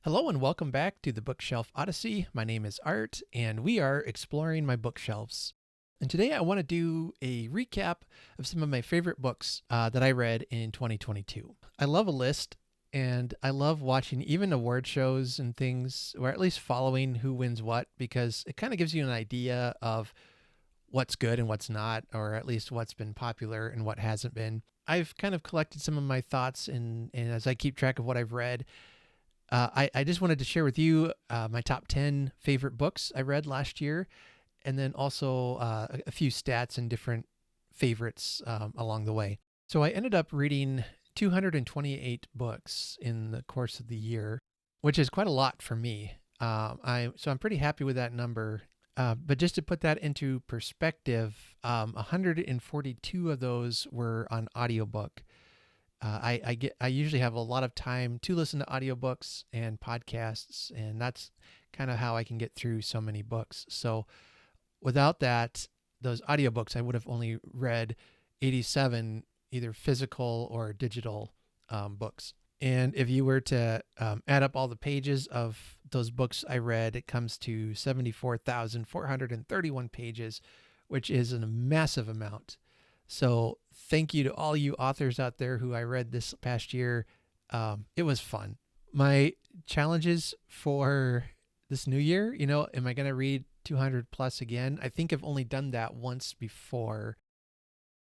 Hello and welcome back to the Bookshelf Odyssey. My name is Art and we are exploring my bookshelves. And today I want to do a recap of some of my favorite books that I read in 2022. I love a list and I love watching even award shows and things, or at least following who wins what, because it kind of gives you an idea of what's good and what's not, or at least what's been popular and what hasn't been. I've kind of collected some of my thoughts and as I keep track of what I've read, I just wanted to share with you my top 10 favorite books I read last year, and then also a few stats and different favorites along the way. So I ended up reading 228 books in the course of the year, which is quite a lot for me. So I'm pretty happy with that number. But just to put that into perspective, 142 of those were on audiobook. I usually have a lot of time to listen to audiobooks and podcasts, and that's kind of how I can get through so many books. So without those audiobooks, I would have only read 87 either physical or digital books. And if you were to add up all the pages of those books I read, it comes to 74,431 pages, which is a massive amount. So thank you to all you authors out there who I read this past year. It was fun. My challenges for this new year, am I going to read 200 plus again? I think I've only done that once before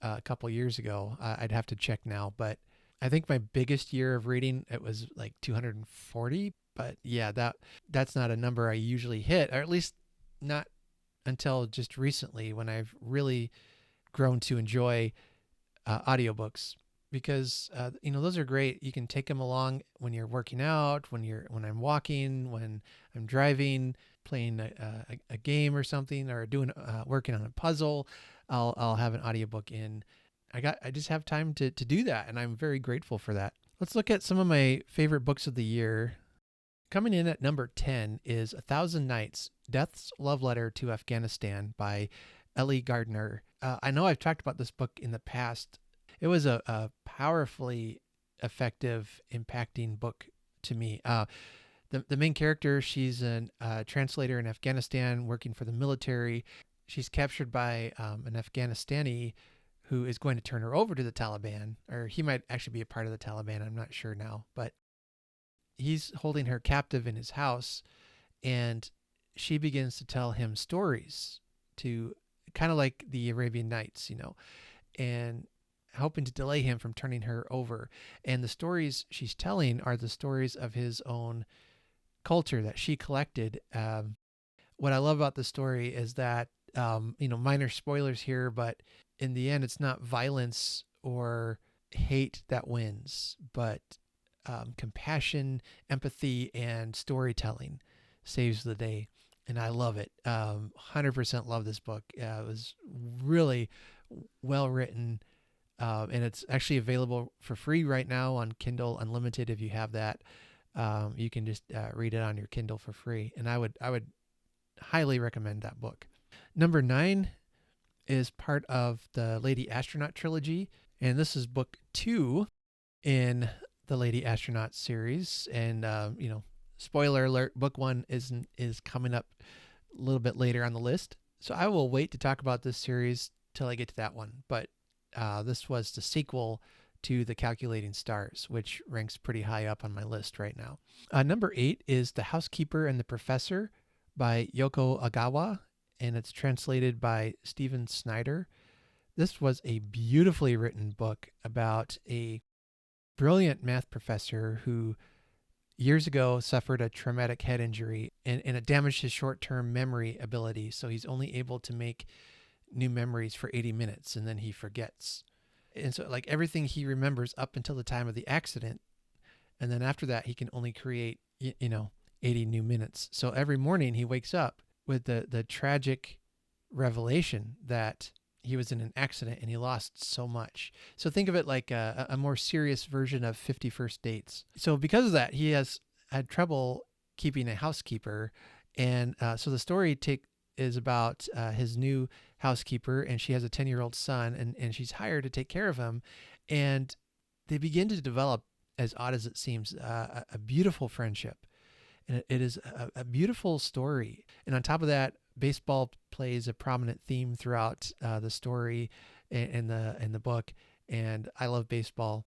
a couple years ago. I'd have to check now, but I think my biggest year of reading, it was like 240. But yeah, that's not a number I usually hit, or at least not until just recently when I've really grown to enjoy audiobooks, because those are great. You can take them along when you're working out, when I'm walking, when I'm driving, playing a game or something, or working on a puzzle. I'll have an audiobook in. I just have time to do that, and I'm very grateful for that. Let's look at some of my favorite books of the year. Coming in at number 10 is 1,000 Nights: Death's Love Letter to Afghanistan by Eli Gardner. I know I've talked about this book in the past. It was a powerfully effective, impacting book to me. The main character, she's a translator in Afghanistan working for the military. She's captured by an Afghanistani who is going to turn her over to the Taliban, or he might actually be a part of the Taliban. I'm not sure now, but he's holding her captive in his house, and she begins to tell him stories, to kind of like the Arabian Nights, and hoping to delay him from turning her over. And the stories she's telling are the stories of his own culture that she collected. What I love about the story is that, minor spoilers here, but in the end, it's not violence or hate that wins, but compassion, empathy, and storytelling saves the day. And I love it. 100% love this book. It was really well written, and it's actually available for free right now on Kindle Unlimited. If you have that, you can just read it on your Kindle for free. And I would highly recommend that book. Number 9 is part of the Lady Astronaut trilogy, and this is book 2 in the Lady Astronaut series. And spoiler alert, book 1 is coming up a little bit later on the list. So I will wait to talk about this series till I get to that one. But this was the sequel to The Calculating Stars, which ranks pretty high up on my list right now. Number 8 is The Housekeeper and the Professor by Yoko Agawa, and it's translated by Stephen Snyder. This was a beautifully written book about a brilliant math professor who years ago suffered a traumatic head injury, and it damaged his short-term memory ability. So he's only able to make new memories for 80 minutes, and then he forgets. And so like everything he remembers up until the time of the accident, and then after that he can only create 80 new minutes. So every morning he wakes up with the tragic revelation that he was in an accident and he lost so much. So think of it like a more serious version of 50 First Dates. So because of that, he has had trouble keeping a housekeeper. And so the story is about his new housekeeper, and she has a 10-year-old son, and she's hired to take care of him. And they begin to develop, as odd as it seems, a beautiful friendship. And it is a beautiful story. And on top of that, baseball plays a prominent theme throughout the story and the book. And I love baseball.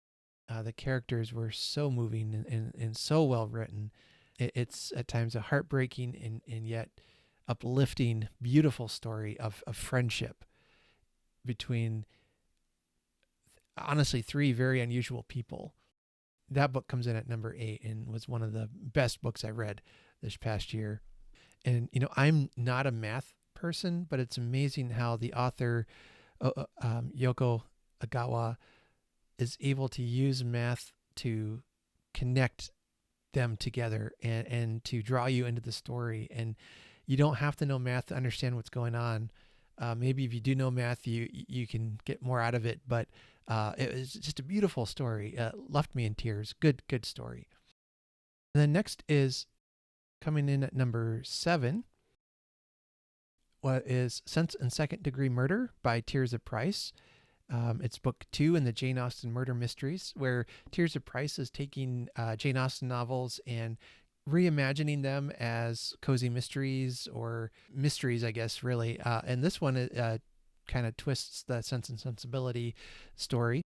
The characters were so moving and so well written. It's at times a heartbreaking and yet uplifting, beautiful story of friendship between, honestly, three very unusual people. That book comes in at number 8 and was one of the best books I read this past year. And, I'm not a math person, but it's amazing how the author, Yoko Agawa, is able to use math to connect them together and to draw you into the story. And you don't have to know math to understand what's going on. Maybe if you do know math, you can get more out of it. But it was just a beautiful story. Left me in tears. Good story. And then next is coming in at number 7. What is Sense and Second Degree Murder by Tirzah Price. It's book 2 in the Jane Austen murder mysteries, where Tirzah Price is taking Jane Austen novels and reimagining them as cozy mysteries, or mysteries, I guess, really. And this one kind of twists the Sense and Sensibility story.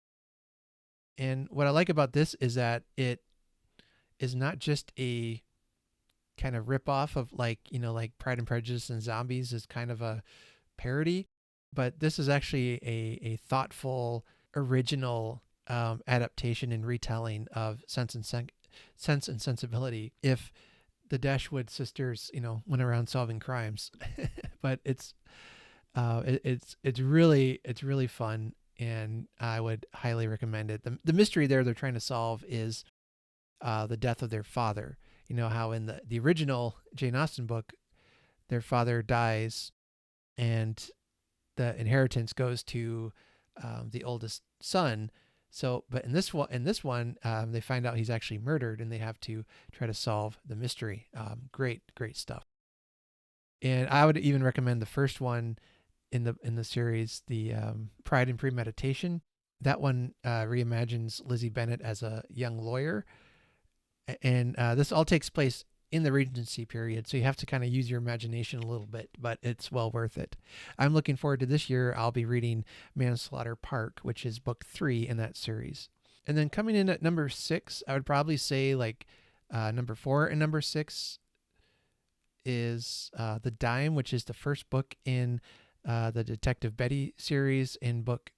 And what I like about this is that it is not just a kind of ripoff of like Pride and Prejudice and Zombies is kind of a parody, but this is actually a thoughtful, original adaptation and retelling of Sense and Sensibility. If the Dashwood sisters, went around solving crimes, but it's really fun, and I would highly recommend it. The mystery they're trying to solve is the death of their father. You know how in the original Jane Austen book, their father dies, and the inheritance goes to the oldest son. So, but in this one, they find out he's actually murdered, and they have to try to solve the mystery. Great stuff. And I would even recommend the first one in the series, the Pride and Premeditation. That one reimagines Lizzie Bennet as a young lawyer, and this all takes place in the Regency period, so you have to kind of use your imagination a little bit, but it's well worth it. I'm looking forward to this year. I'll be reading Manslaughter Park, which is book 3 in that series. And then coming in at number 6, I would probably say number 4 and number 6 is The Dime, which is the first book in the Detective Betty series in book,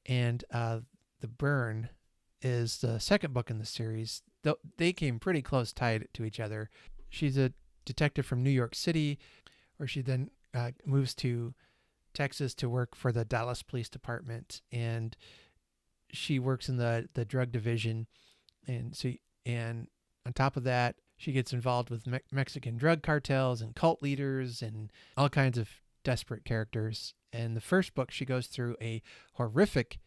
and The Burn is the second book in the series. They came pretty close tied to each other. She's a detective from New York City, where she then moves to Texas to work for the Dallas Police Department, and she works in the drug division. And on top of that, she gets involved with Mexican drug cartels and cult leaders and all kinds of desperate characters. And the first book, she goes through a horrific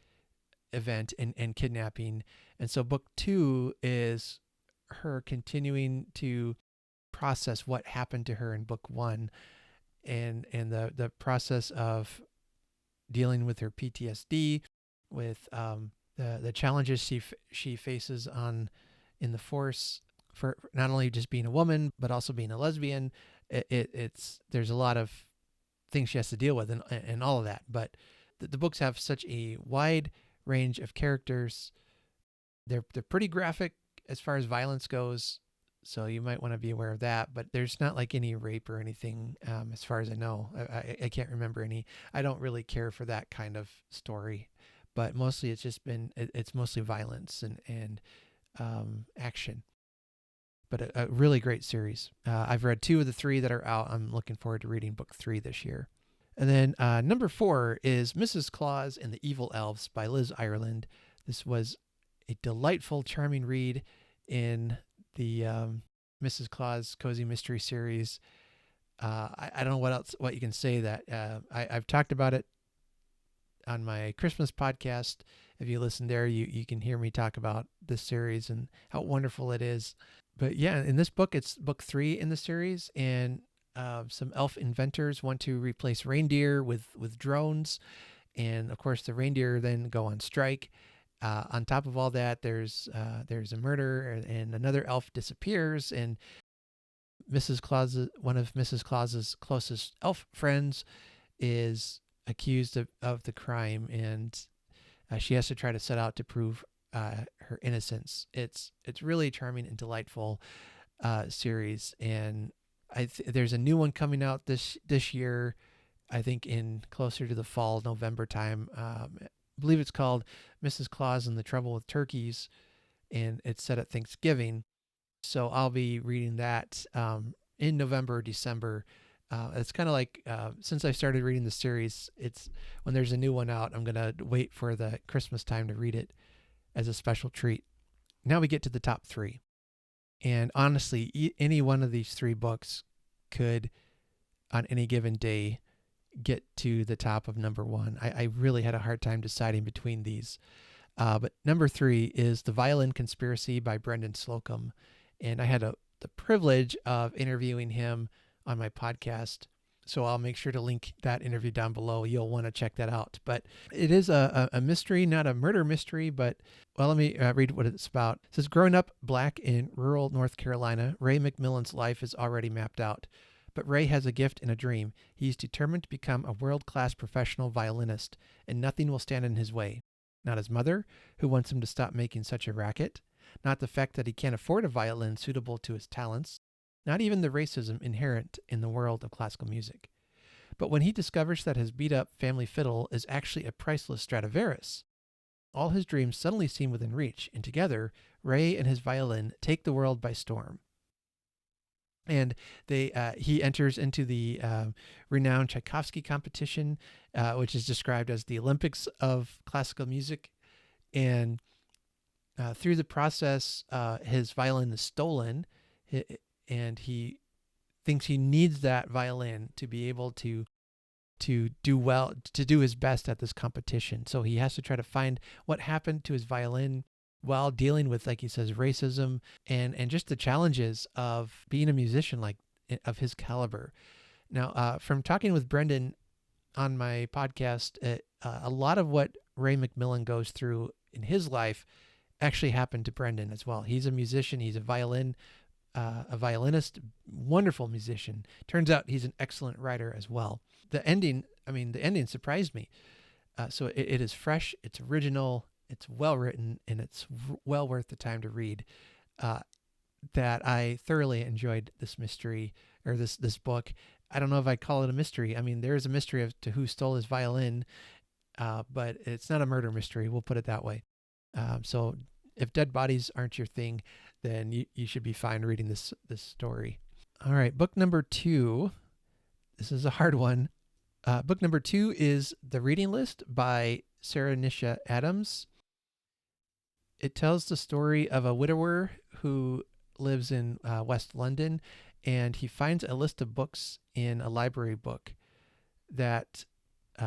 event and kidnapping, and so book 2 is her continuing to process what happened to her in book 1, and the process of dealing with her PTSD, with the challenges she faces in the force, for not only just being a woman but also being a lesbian. There's a lot of things she has to deal with and all of that, but the books have such a wide range of characters. They're pretty graphic as far as violence goes, so you might want to be aware of that. But there's not like any rape or anything, as far as I know. I can't remember any. I don't really care for that kind of story, but mostly it's mostly violence and action. But a really great series. I've read 2 of the 3 that are out. I'm looking forward to reading book 3 this year. And then number 4 is Mrs. Claus and the Evil Elves by Liz Ireland. This was a delightful, charming read in the Mrs. Claus Cozy Mystery Series. I don't know what you can say that I've talked about it on my Christmas podcast. If you listen there, you can hear me talk about this series and how wonderful it is. But yeah, in this book, it's book 3 in the series, and some elf inventors want to replace reindeer with drones, and of course the reindeer then go on strike. On top of all that, there's a murder, and another elf disappears, and one of Mrs. Claus's closest elf friends is accused of the crime, and she has to try to set out to prove her innocence. It's really charming and delightful series, and there's a new one coming out this year. I think in closer to the fall, November time. I believe it's called Mrs. Claus and the Trouble with Turkeys, and it's set at Thanksgiving. So I'll be reading that in November or December. It's kind of like since I started reading the series, it's when there's a new one out, I'm going to wait for the Christmas time to read it as a special treat. Now we get to the top 3. And honestly, any one of these 3 books could, on any given day, get to the top of number 1. I really had a hard time deciding between these. But number 3 is The Violin Conspiracy by Brendan Slocumb. And I had the privilege of interviewing him on my podcast. So I'll make sure to link that interview down below. You'll want to check that out. But it is a mystery, not a murder mystery, but, well, let me read what it's about. It says, growing up black in rural North Carolina, Ray McMillan's life is already mapped out. But Ray has a gift and a dream. He's determined to become a world-class professional violinist, and nothing will stand in his way. Not his mother, who wants him to stop making such a racket. Not the fact that he can't afford a violin suitable to his talents. Not even the racism inherent in the world of classical music. But when he discovers that his beat-up family fiddle is actually a priceless Stradivarius, all his dreams suddenly seem within reach, and together, Ray and his violin take the world by storm. And he enters into the renowned Tchaikovsky competition, which is described as the Olympics of classical music. And through the process, his violin is stolen, and he thinks he needs that violin to be able to do well, to do his best at this competition. So he has to try to find what happened to his violin while dealing with, like he says, racism and just the challenges of being a musician of his caliber. Now, from talking with Brendan on my podcast, a lot of what Ray McMillan goes through in his life actually happened to Brendan as well. He's a musician. He's a violinist, wonderful musician. Turns out he's an excellent writer as well. The ending surprised me. So it is fresh, it's original, it's well written, and it's well worth the time to read. That I thoroughly enjoyed this mystery, or this book. I don't know if I'd call it a mystery. I mean, there is a mystery as to who stole his violin, but it's not a murder mystery. We'll put it that way. So if dead bodies aren't your thing, then you should be fine reading this story. All right, book number 2. This is a hard one. Book number 2 is The Reading List by Sara Nisha Adams. It tells the story of a widower who lives in West London, and he finds a list of books in a library book that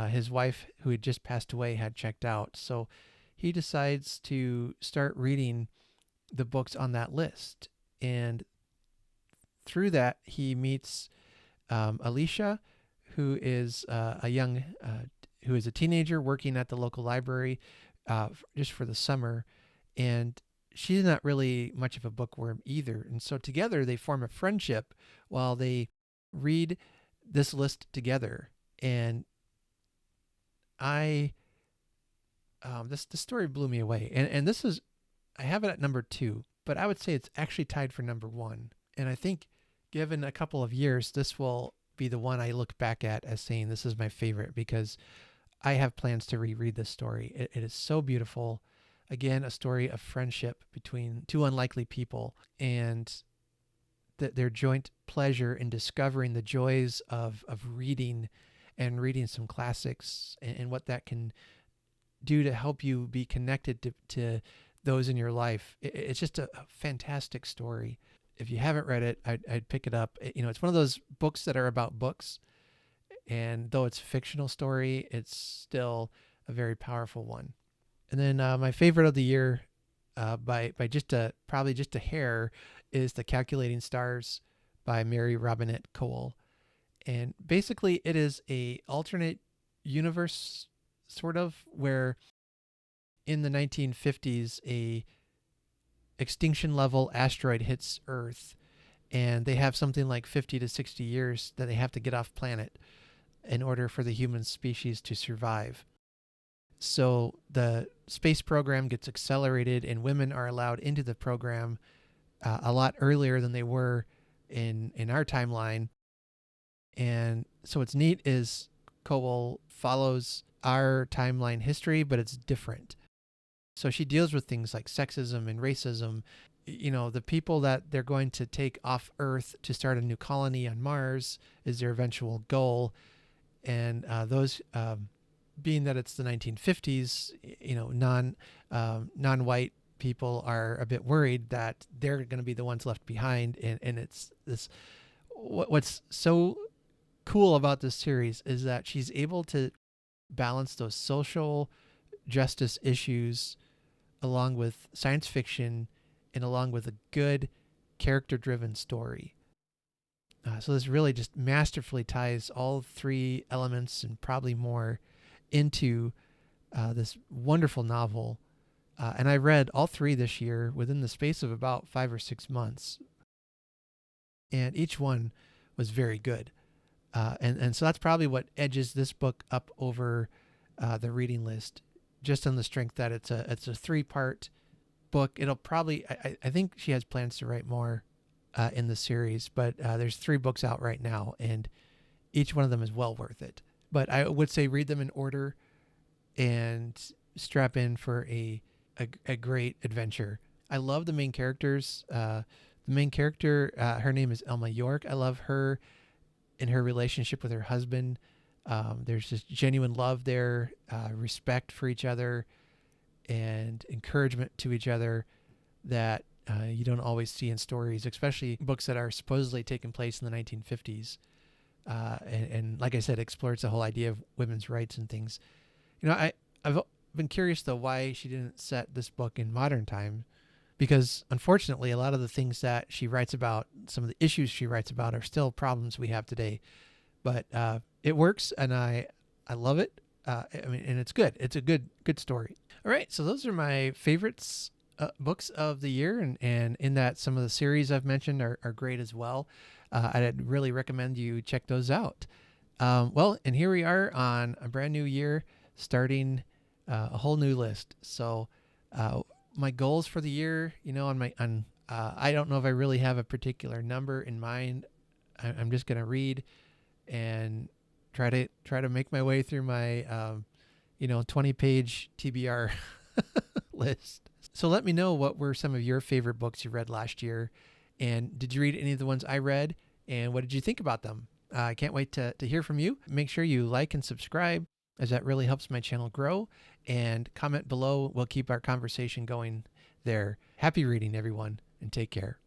his wife, who had just passed away, had checked out. So he decides to start reading the books on that list. And through that, he meets Alicia, who is who is a teenager working at the local library just for the summer. And she's not really much of a bookworm either. And so together they form a friendship while they read this list together. And the story blew me away. And this is, I have it at number 2, but I would say it's actually tied for number 1. And I think given a couple of years, this will be the one I look back at as saying this is my favorite, because I have plans to reread this story. It is so beautiful. Again, a story of friendship between two unlikely people, and their joint pleasure in discovering the joys of reading and reading some classics, and what that can do to help you be connected to those in your life. It's just a fantastic story. If you haven't read it, I'd pick it up. It's one of those books that are about books, and though it's a fictional story, it's still a very powerful one. And then my favorite of the year, by probably just a hair, is The Calculating Stars by Mary Robinette Kowal. And basically it is a alternate universe, sort of, where in the 1950s a extinction level asteroid hits Earth, and they have something like 50 to 60 years that they have to get off planet in order for the human species to survive. So the space program gets accelerated, and women are allowed into the program a lot earlier than they were in our timeline. And so what's neat is Kowal follows our timeline history, but it's different. So she deals with things like sexism and racism. The people that they're going to take off Earth to start a new colony on Mars is their eventual goal. And those, being that it's the 1950s, non-white people are a bit worried that they're going to be the ones left behind. And it's this. What's so cool about this series is that she's able to balance those social justice issues along with science fiction and along with a good character-driven story. So this really just masterfully ties all three elements and probably more into this wonderful novel. And I read all three this year within the space of about 5 or 6 months. And each one was very good. And so that's probably what edges this book up over the reading list, just on the strength that it's a 3-part book. It'll probably, I think she has plans to write more in the series, but there's 3 books out right now, and each one of them is well worth it. But I would say read them in order and strap in for a great adventure. I love the main characters. The main character, her name is Elma York. I love her in her relationship with her husband. There's just genuine love there, respect for each other, and encouragement to each other that you don't always see in stories, especially books that are supposedly taking place in the 1950s. And like I said, explores the whole idea of women's rights and things. I've been curious, though, why she didn't set this book in modern time, because unfortunately, a lot of the things that she writes about, some of the issues she writes about, are still problems we have today. But it works, and I love it. And it's good. It's a good story. All right, so those are my favorites books of the year, and in that some of the series I've mentioned are great as well. I'd really recommend you check those out. Well, and here we are on a brand new year, starting a whole new list. So my goals for the year, I don't know if I really have a particular number in mind. I'm just going to read and try to make my way through my 20-page TBR list. So let me know, what were some of your favorite books you read last year, and did you read any of the ones I read, and what did you think about them? I can't wait to hear from you. Make sure you like and subscribe, as that really helps my channel grow, and comment below. We'll keep our conversation going there. Happy reading, everyone, and take care.